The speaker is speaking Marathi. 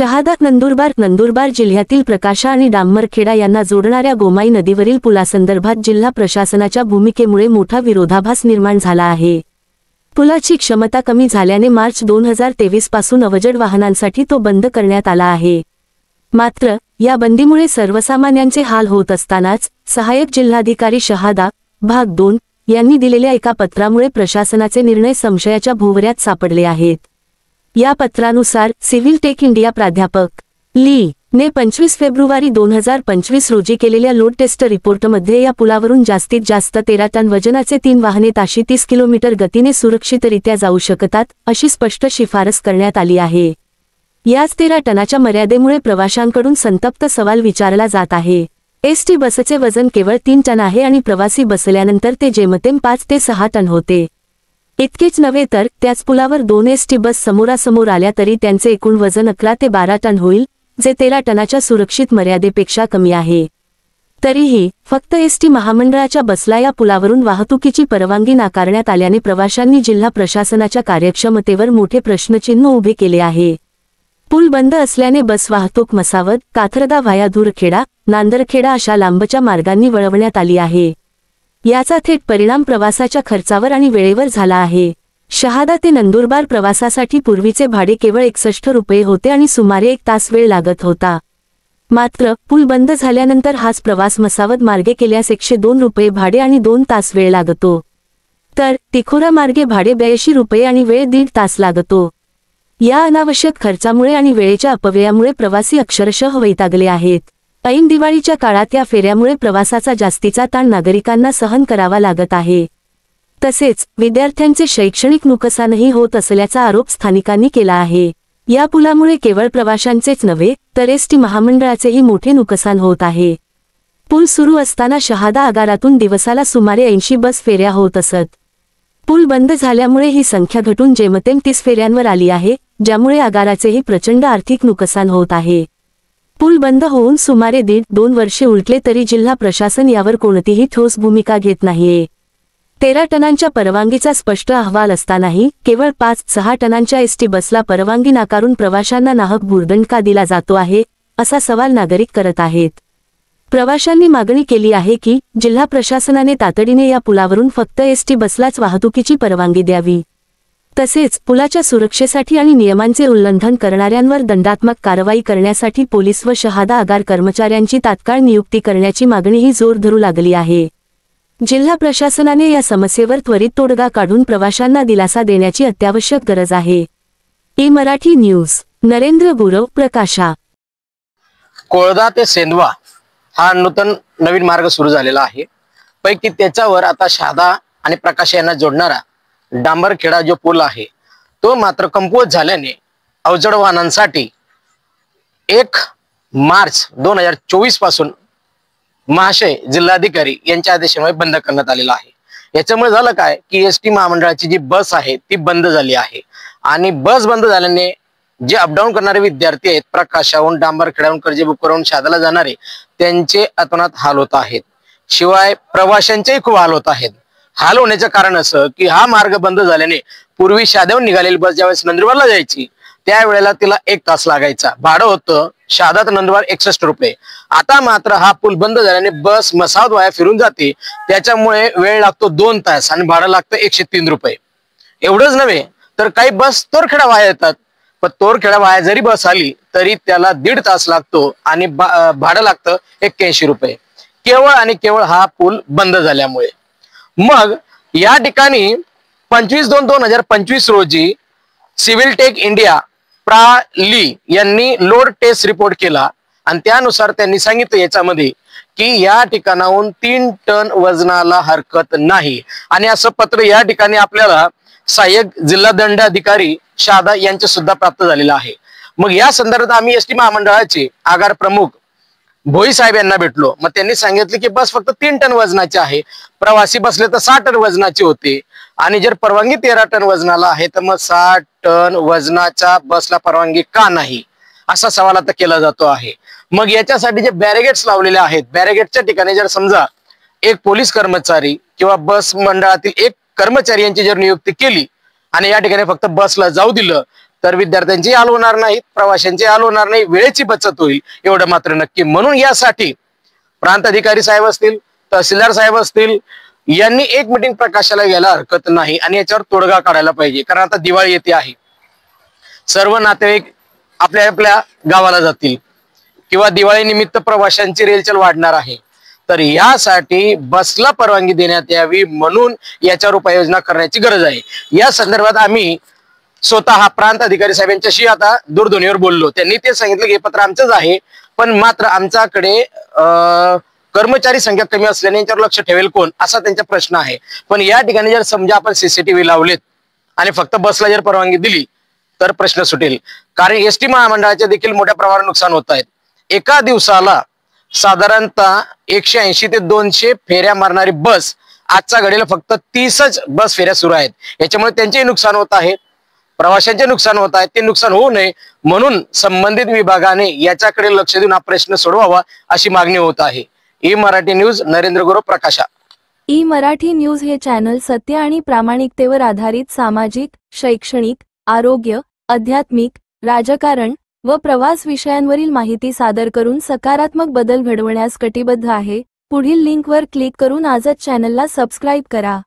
शहादा नंदुरबार जिल्ह्यातील प्रकाशा आणि डांबरखेडा यांना जोडणाऱ्या गोमाई नदीवरील पुलासंदर्भात जिल्हा प्रशासनाच्या भूमिकेमुळे मोठा विरोधाभास निर्माण झाला आहे। पुलाची क्षमता कमी झाल्याने मार्च 2023 पासून अवजड वाहनांसाठी तो बंद करण्यात आला आहे। मात्र या बंदीमुळे सर्वसामान्यांचे हाल होत असतानाच सहाय्यक जिल्हाधिकारी शहादा भाग 2 यांनी दिलेल्या एका पत्रामुळे प्रशासनाचे निर्णय संशयाच्या भोवऱ्यात सापडले आहेत। या पत्रानुसार सिव्हिल टेक इंडिया प्राध्यापक ली ने 25 फेब्रुवारी 2025 रोजी केलेल्या लोड टेस्ट रिपोर्टमध्ये या पुलावरून जास्तीत जास्त 13 टन वजनाचे 3 वाहने ताशी 30 किलोमीटर गतीने सुरक्षितरित्या जाऊ शकतात अशी स्पष्ट शिफारस करण्यात आली आहे। याच 13 टनाच्या मर्यादेमुळे प्रवाशांकडून संतप्त सवाल विचारला जात आहे। एसटी बसचे वजन केवळ 3 टन आहे आणि प्रवासी बसल्यानंतर ते जेमतेम 5 ते 6 टन होते। इतकेच नव्हे तर त्याच पुलावर 2 एसटी बस समोरासमोर आल्या तरी त्यांचे एकूण वजन 11 ते 12 टन होईल, जे 13 टनाच्या सुरक्षित मर्यादेपेक्षा कमी आहे। तरीही फक्त एसटी महामंडळाच्या बसला या पुलावरून वाहतुकीची परवानगी नाकारण्यात आल्याने प्रवाशांनी जिल्हा प्रशासनाच्या कार्यक्षमतेवर मोठे प्रश्नचिन्ह उभे केले आहे। पूल बंद असल्याने बस वाहतूक मसावद, काथरदा व्हाया धुरखेडा, नांदरखेडा अशा लांबच्या मार्गांनी वळवण्यात आली आहे। याचा थेट परिणाम प्रवासाच्या खर्चावर आणि वेळेवर झाला आहे। शहादा ते नंदुरबार प्रवासासाठी पूर्वीचे भाडे केवळ 61 रुपये होते आणि सुमारे 1 तास वेळ लागत होता। मात्र पूल बंद झाल्यानंतर हाच प्रवास मसावद मार्गे केल्यास 102 रुपये भाडे आणि 2 तास वेळ लागतो, तर तिखोरा मार्गे भाडे 82 रुपये आणि वेळ 1.5 तास लागतो। या अनावश्यक खर्चामुळे आणि वेळेच्या अपव्ययामुळे प्रवासी अक्षरशः वैतागले आहेत। ऐन दिवाळीच्या काळात या फेऱ्यामुळे प्रवासाचा जास्तीचा ताण नागरिकांना सहन करावा लागत आहे। तसेच विद्यार्थ्यांचे शैक्षणिक नुकसानही होत असल्याचा आरोप स्थानिकांनी केला आहे। या पुलामुळे केवळ प्रवाशांचेच नव्हे तर एसटी महामंडळाचेही मोठे नुकसान होत आहे। पूल सुरू असताना शहादा आगारातून दिवसाला सुमारे 80 बस फेऱ्या होत असत। पूल बंद झाल्यामुळे ही संख्या घटून जेमतेम 30 फेऱ्यांवर आली आहे, ज्यामुळे आगाराचेही प्रचंड आर्थिक नुकसान होत आहे। पूल बंद होऊन सुमारे 1.5-2 वर्षे उलटले तरी जिल्हा प्रशासन यावर कोणतीही ठोस भूमिका घेत नाहीये। 13 टनांच्या परवानगीचा स्पष्ट अहवाल असतानाही केवळ 5-6 टनांच्या एसटी बसला परवानगी नाकारून प्रवाशांना नाहक भुर्दंड का दिला जातो आहे, असा सवाल नागरिक करत आहेत। प्रवाशांनी मागणी केली आहे की जिल्हा प्रशासनाने तातडीने या पुलावरून फक्त एसटी बसलाच वाहतुकीची परवानगी द्यावी। तसेच पुलाच्या सुरक्षेसाठी आणि नियमांचे उल्लंघन करणाऱ्यांवर दंडात्मक कारवाई करण्यासाठी पोलीस व शहादा आगार कर्मचाऱ्यांची तात्काळ नियुक्ती करण्याची मागणीही जोर धरू लागली आहे। जिल्हा प्रशासनाने या समस्येवर त्वरित तोडगा काढून प्रवाशांना दिलासा देण्याची अत्यावश्यक गरज आहे। मराठी न्यूज नरेंद्र गुरव, प्रकाशा। कोळदा ते सेंधवा हा नवीन मार्ग सुरू झालेला आहे। पैकी त्याच्यावर आता शहादा आणि प्रकाशा यांना जोडणारा डांबरखेडा जो पूल आहे तो मात्र कमकुवत झाल्याने अवजड वाहनांसाठी 1 मार्च 2024 पासून महाशय जिल्हाधिकारी यांच्या आदेशामुळे बंद करण्यात आलेला आहे। याच्यामुळे झालं काय की एसटी महामंडळाची जी बस आहे ती बंद झाली आहे आणि बस बंद झाल्याने जे अपडाऊन करणारे विद्यार्थी आहेत प्रकाशाहून, डांबरखेड्याहून, कर्जबुकवरून शहादाला जाणारे त्यांचे अतोनात हाल होत आहेत। शिवाय प्रवाशांचेही खूप हाल होत आहेत। हाल होण्याचं कारण असं की हा मार्ग बंद झाल्याने पूर्वी शहाद्याहून निघालेली बस ज्यावेळेस नंदुरबारला जायची त्यावेळेला तिला 1 तास लागायचा, भाडं होतं शहादा ते नंदुरबार 61 रुपये। आता मात्र हा पूल बंद झाल्याने बस मसावद वाया फिरून जाते, त्याच्यामुळे वेळ लागतो 2 तास आणि भाडं लागतं 103 रुपये। एवढंच नव्हे तर काही बस तोरखेडा वाया येतात, पण तोरखेडा वाया जरी बस आली तरी त्याला 1.5 तास लागतो आणि भाडं लागतं 81 रुपये, केवळ आणि केवळ हा पूल बंद झाल्यामुळे। मग या ठिकाणी 25/2/2025 रोजी सिव्हिल टेक इंडिया ली यांनी लोड टेस्ट रिपोर्ट केला आणि त्यानुसार त्यांनी सांगितलं याच्यामध्ये की या ठिकाणाहून 3 टन वजनाला हरकत नाही आणि असं पत्र या ठिकाणी आपल्याला सहाय्यक जिल्हा दंडाधिकारी शहादा यांचे सुद्धा प्राप्त झालेलं आहे। मग या संदर्भात आम्ही एसटी महामंडळाचे आगार प्रमुख भोई साहेब यांना भेटलो। मग त्यांनी सांगितले की बस फक्त 3 टन वजनाची आहे, प्रवासी बसले तर 6 टन वजनाची होते आणि जर परवानगी 13 टन वजनाला आहे तर मग 60 टन वजनाच्या बसला परवानगी का नाही, असा सवाल आता केला जातो आहे। मग याच्यासाठी जे बॅरिगेट्स लावलेले आहेत, बॅरिगेटच्या ठिकाणी जर समजा एक पोलीस कर्मचारी किंवा बस मंडळातील एक कर्मचारी यांची जर नियुक्ती केली आणि या ठिकाणी फक्त बसला जाऊ दिलं तर विद्यार्थ्यांची हाल होणार नाहीत, प्रवाशांची हाल होणार नाही, वेळेची बचत होईल एवढं मात्र नक्की. म्हणून यासाठी प्रांत अधिकारी साहेब असतील, तहसीलदार साहेब असतील, यांनी एक मीटिंग प्रकाशाला घ्यायला हरकत नाही आणि याच्यावर तोडगा काढायला पाहिजे. कारण आता दिवाळी येते आहे, सर्व नातेवाईक आपल्या आपल्या गावाला जातील किंवा दिवाळी निमित्त प्रवाशांची रेलचल वाढणार आहे. तर यासाठी बसला परवानगी देण्यात यावी, म्हणून याच्यावर उपाययोजना करण्याची गरज आहे. या संदर्भात आम्ही स्वतः प्रांत अधिकारी साहेबांच्याशी आता दूरध्वनीवर बोललो. त्यांनी ते सांगितलं की हे पत्र आमचंच आहे, पण मात्र आमच्याकडे कर्मचारी संख्या कमी असल्याने यांच्यावर लक्ष ठेवेल कोण, असा त्यांचा प्रश्न आहे. पण या ठिकाणी जर समजा आपण सीसीटीव्ही लावलेत आणि फक्त बसला जर परवानगी दिली तर प्रश्न सुटेल. कारण एसटी महामंडळाचे देखील मोठ्या प्रमाणात नुकसान होत आहेत. एका दिवसाला साधारणतः 180 ते 200 फेऱ्या मारणारी बस आजच्या घडीला फक्त 30च बस फेऱ्या सुरू आहेत. याच्यामुळे त्यांचेही नुकसान होत आहे, प्रवाशांचे नुकसान होत आहे. ते नुकसान होऊ नये म्हणून संबंधित विभागाने याच्याकडे लक्ष देऊन हा प्रश्न सोडवावा अशी मागणी होत आहे. ई मराठी न्यूज, नरेंद्र गुरव, प्रकाशा. ई मराठी न्यूज हे चॅनल सत्य आणि प्रामाणिकतेवर आधारित सामाजिक, शैक्षणिक, आरोग्य, आध्यात्मिक, राजकारण व प्रवास विषयांवरील माहिती सादर करून सकारात्मक बदल घडवण्यास कटिबद्ध आहे. पुढील लिंकवर क्लिक करून आजच चॅनलला सबस्क्राईब करा.